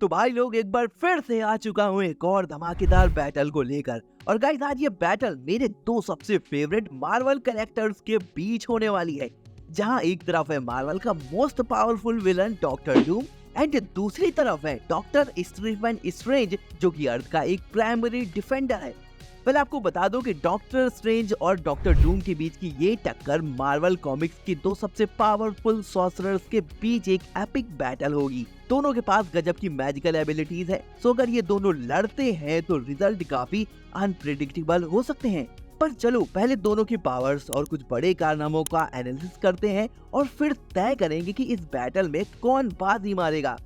तो भाई लोग एक बार फिर से आ चुका हूँ एक और धमाकेदार बैटल को लेकर। और गाइस आज ये बैटल मेरे दो सबसे फेवरेट मार्वल कैरेक्टर्स के बीच होने वाली है, जहाँ एक तरफ है मार्वल का most powerful villain doctor Doom and दूसरी तरफ है डॉक्टर स्टीफन स्ट्रेंज, जो कि अर्थ का एक प्राइमरी डिफेंडर है। पहले आपको बता दो कि डॉक्टर स्ट्रेंज और डॉक्टर डूम के बीच की ये टक्कर मार्वल कॉमिक्स की दो सबसे पावरफुल सॉर्सरर्स के बीच एक एपिक बैटल होगी। दोनों के पास गजब की मैजिकल एबिलिटीज है, सो अगर ये दोनों लड़ते हैं तो रिजल्ट काफी अनप्रेडिक्टेबल हो सकते हैं। पर चलो पहले दोनों की पावर्स और कुछ बड़े कारनामों का एनालिसिस करते हैं और फिर तय करेंगे कि इस बैटल में कौन बाजी मारेगा।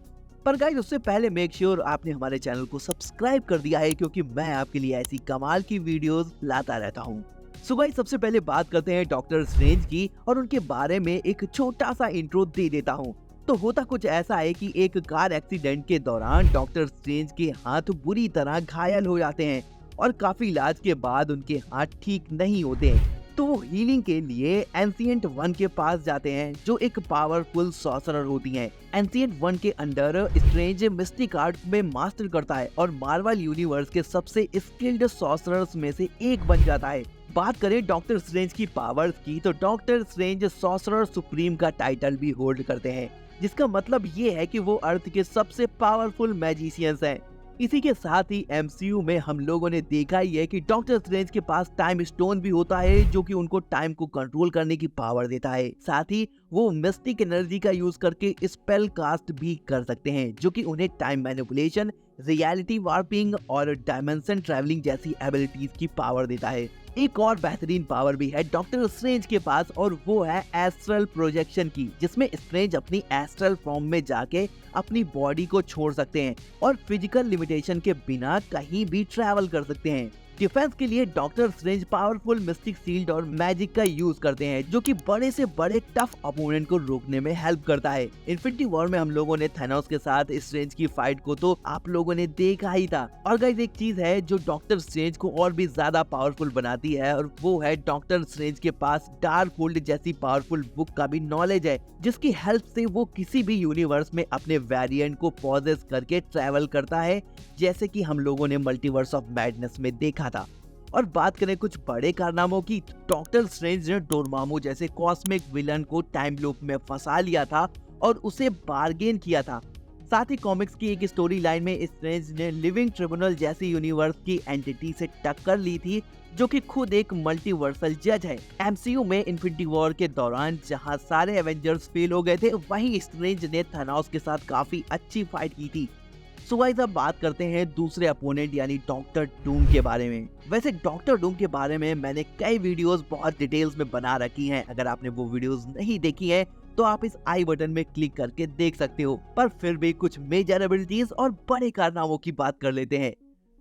पर गाइस उससे पहले मेक श्योर आपने हमारे चैनल को सब्सक्राइब कर दिया है, क्योंकि मैं आपके लिए ऐसी कमाल की वीडियोस लाता रहता हूँ। सो गाइस सबसे पहले बात करते हैं डॉक्टर स्ट्रेंज की और उनके बारे में एक छोटा सा इंट्रो दे देता हूँ। तो होता कुछ ऐसा है कि एक कार एक्सीडेंट के दौरान डॉक्टर स्ट्रेंज के हाथ बुरी तरह घायल हो जाते हैं और काफी इलाज के बाद उनके हाथ ठीक नहीं होते हैं। तो वो हीलिंग के लिए एंशिएंट वन के पास जाते हैं, जो एक पावरफुल सॉर्सरर होती हैं। एंशिएंट वन के अंडर स्ट्रेंज मिस्टिक आर्ट में मास्टर करता है और मार्वल यूनिवर्स के सबसे स्किल्ड सॉर्सरर्स में से एक बन जाता है। बात करें डॉक्टर स्ट्रेंज की पावर्स की, तो डॉक्टर स्ट्रेंज सॉर्सरर सुप्रीम का टाइटल भी होल्ड करते हैं, जिसका मतलब ये है कि वो अर्थ के सबसे पावरफुल मैजिशियंस हैं। इसी के साथ ही एमसीयू में हम लोगों ने देखा ही है कि डॉक्टर स्ट्रेंज के पास टाइम स्टोन भी होता है, जो कि उनको टाइम को कंट्रोल करने की पावर देता है। साथ ही वो मिस्टिक एनर्जी का यूज करके स्पेल कास्ट भी कर सकते हैं, जो कि उन्हें टाइम मैनिपुलेशन, रियलिटी वार्पिंग और डायमेंशन ट्रैवलिंग जैसी एबिलिटीज की पावर देता है। एक और बेहतरीन पावर भी है डॉक्टर स्ट्रेंज के पास, और वो है एस्ट्रल प्रोजेक्शन की, जिसमें स्ट्रेंज अपनी एस्ट्रल फॉर्म में जाके अपनी बॉडी को छोड़ सकते हैं और फिजिकल लिमिटेशन के बिना कहीं भी ट्रैवल कर सकते हैं। डिफेंस के लिए doctor strange powerful mistake shield और मैजिक का यूज करते हैं, जो कि बड़े से बड़े टफ अपोनेंट को रोकने में हेल्प करता है। इन्फिनिटी वॉर में हम लोगों ने थैनोस के साथ स्ट्रेंज की फाइट को तो आप लोगों ने देखा ही था। और गाइस एक चीज है जो डॉक्टर स्ट्रेंज को और भी ज्यादा पावरफुल बनाती है, और वो है डॉक्टर स्ट्रेंज के पास डार्क होल्ड जैसी पावरफुल बुक का भी नॉलेज है, जिसकी हेल्प से वो किसी भी यूनिवर्स में अपने वेरिएंट को पॉजेस करके ट्रैवल करता है, जैसे कि हम लोगों ने मल्टीवर्स ऑफ मैडनेस में देखा था। और बात करें कुछ बड़े कारनामों की, डॉक्टर स्ट्रेंज ने डोरमामू जैसे कॉस्मिक विलन को टाइम लूप में फंसा लिया था और उसे बार्गेन किया था। साथ ही कॉमिक्स की एक स्टोरी लाइन में स्ट्रेंज ने लिविंग ट्रिब्यूनल जैसी यूनिवर्स की एंटिटी से टक्कर ली थी, जो कि खुद एक मल्टीवर्सल जज है। एमसीयू में इन्फिनिटी वॉर के दौरान जहां सारे एवेंजर्स फेल हो गए थे, वहीं स्ट्रेंज ने थैनोस के साथ काफी अच्छी फाइट की थी। सो गाइस अब बात करते हैं दूसरे अपोनेंट यानी डॉक्टर डूम के बारे में। वैसे डॉक्टर डूम के बारे में मैंने कई वीडियोस बहुत डिटेल्स में बना रखी हैं, अगर आपने वो वीडियोस नहीं देखी हैं तो आप इस आई बटन में क्लिक करके देख सकते हो। पर फिर भी कुछ मेजर एबिलिटीज और बड़े कारनामों की बात कर लेते हैं।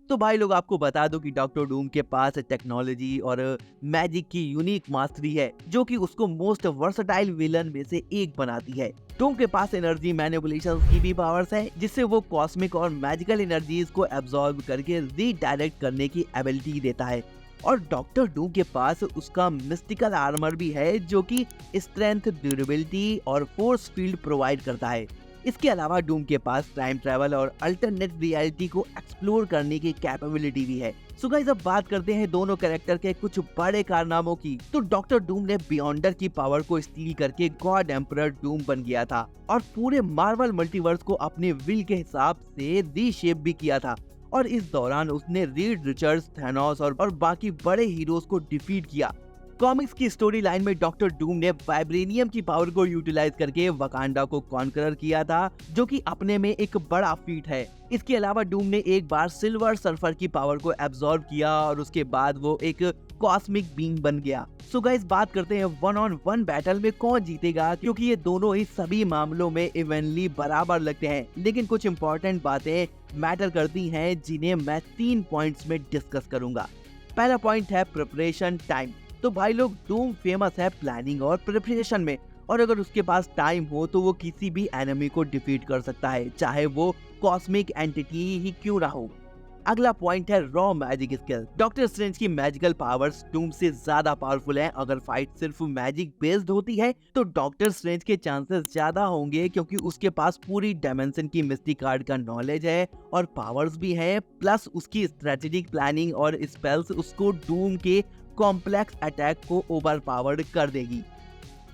तो भाई लोग आपको बता दो कि डॉक्टर डूम के पास टेक्नोलॉजी और मैजिक की यूनिक मास्टरी है, जो कि उसको मोस्ट वर्सटाइल विलन में से एक बनाती है। डूम के पास एनर्जी मैनिपुलेशन की भी पावर्स है, जिससे वो कॉस्मिक और मैजिकल एनर्जीज को एब्जॉर्ब करके रीडायरेक्ट करने की एबिलिटी देता है। और डॉक्टर डूम के पास उसका मिस्टिकल आर्मर भी है, जो कि स्ट्रेंथ, ड्यूरेबिलिटी और फोर्स फील्ड प्रोवाइड करता है। इसके अलावा डूम के पास टाइम ट्रैवल और अल्टरनेट रियलिटी को एक्सप्लोर करने की कैपेबिलिटी भी है। सो गाइस अब बात करते हैं दोनों कैरेक्टर के कुछ बड़े कारनामों की। तो डॉक्टर डूम ने बियॉन्डर की पावर को स्टील करके गॉड एम्परर डूम बन गया था और पूरे मार्वल मल्टीवर्स को अपने विल के हिसाब से रीशेप भी किया था। और इस दौरान उसने रीड रिचर्ड्स, थैनोस और बाकी बड़े हीरोज को डिफीट किया। कॉमिक्स की स्टोरी लाइन में डॉक्टर डूम ने वाइब्रेनियम की पावर को यूटिलाइज करके वकांडा को कॉन्करर किया था, जो कि अपने में एक बड़ा फीट है। इसके अलावा डूम ने एक बार सिल्वर सर्फर की पावर को एब्जॉर्ब किया और उसके बाद वो एक कॉस्मिक बीइंग बन गया। सो गाइस बात करते हैं 1-on-1 बैटल में कौन जीतेगा, क्योंकि ये दोनों ही सभी मामलों में इवनली बराबर लगते हैं, लेकिन कुछ इंपॉर्टेंट बातें मैटर करती हैं, जिन्हें मैं 3 पॉइंट्स में डिस्कस करूंगा। पहला पॉइंट है प्रिपरेशन टाइम। तो भाई लोग डूम फेमस है प्लानिंग और प्रिपरेशन में, और अगर उसके पास टाइम हो तो वो किसी भी एनिमी को डिफीट कर सकता है, चाहे वो कॉस्मिक एंटिटी ही क्यों ना हो। अगला पॉइंट है raw magic skill. Doctor strange की मैजिकल पावर्स डूम से ज्यादा पावरफुल हैं। अगर फाइट सिर्फ मैजिक बेस्ड होती है तो डॉक्टर स्ट्रेंज के चांसेस ज्यादा होंगे, क्योंकि उसके पास पूरी डायमेंशन की मिस्टिक आर्ट का नॉलेज है और पावर्स भी है, प्लस उसकी स्ट्रेटेजिक प्लानिंग और स्पेल्स उसको डूम के कॉम्प्लेक्स अटैक को ओवर पावर्ड कर देगी।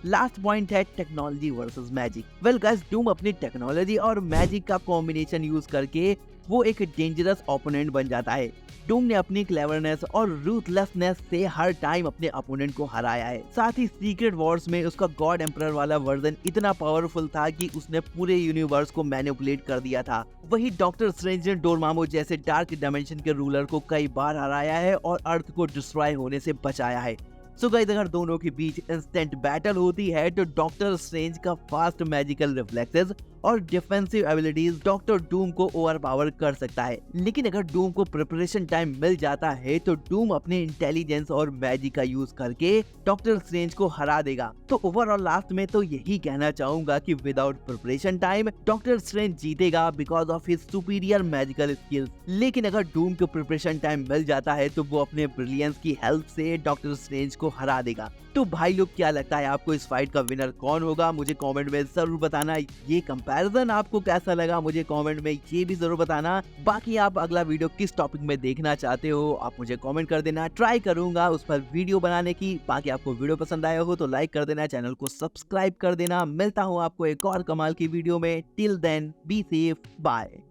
लास्ट पॉइंट है technology versus magic. Well guys, Doom अपनी टेक्नोलॉजी और मैजिक का कॉम्बिनेशन यूज करके वो एक डेंजरस ओपोनेंट बन जाता है। डूम ने अपनी क्लेवरनेस और रूथलेसनेस से हर टाइम अपने ओपोनेंट को हराया है। साथ ही सीक्रेट वॉर्स में उसका गॉड एम्परर वाला वर्जन इतना पावरफुल था कि उसने पूरे यूनिवर्स को मैनिपुलेट कर दिया था। वही डॉक्टर स्ट्रेंज ने डोरमामू जैसे डार्क डायमेंशन के रूलर को कई बार हराया है और अर्थ को डिस्ट्रॉय होने से बचाया है। सो गाइस, अगर दोनों के बीच इंस्टेंट बैटल होती है तो डॉक्टर स्ट्रेंज का फास्ट मैजिकल रिफ्लेक्सेस और डिफेंसिव एबिलिटीज डॉक्टर डूम को ओवरपावर कर सकता है। लेकिन अगर डूम को प्रिपरेशन टाइम मिल जाता है तो डूम अपने इंटेलिजेंस और मैजिक का यूज करके डॉक्टर स्ट्रेंज को हरा देगा। तो ओवरऑल लास्ट में तो यही कहना चाहूंगा कि without preparation time Doctor Strange जीतेगा because of his superior magical skills. लेकिन अगर डूम को प्रिपरेशन टाइम मिल जाता है तो वो अपने ब्रिलियंस की हेल्प से डॉक्टर स्ट्रेंज को हरा देगा। तो भाई लोग, क्या लगता है आपको इस फाइट का विनर कौन होगा? मुझे कमेंट में जरूर बताना। ये कंपैरिजन आपको कैसा लगा मुझे कमेंट में ये भी जरूर बताना। बाकी आप अगला वीडियो किस टॉपिक में देखना चाहते हो आप मुझे कमेंट कर देना, ट्राई करूंगा उस पर वीडियो बनाने की। बाकी आपको वीडियो पसंद आया हो तो लाइक कर देना, चैनल को सब्सक्राइब कर देना। मिलता हूँ आपको एक और कमाल की वीडियो में। Till then be safe, bye.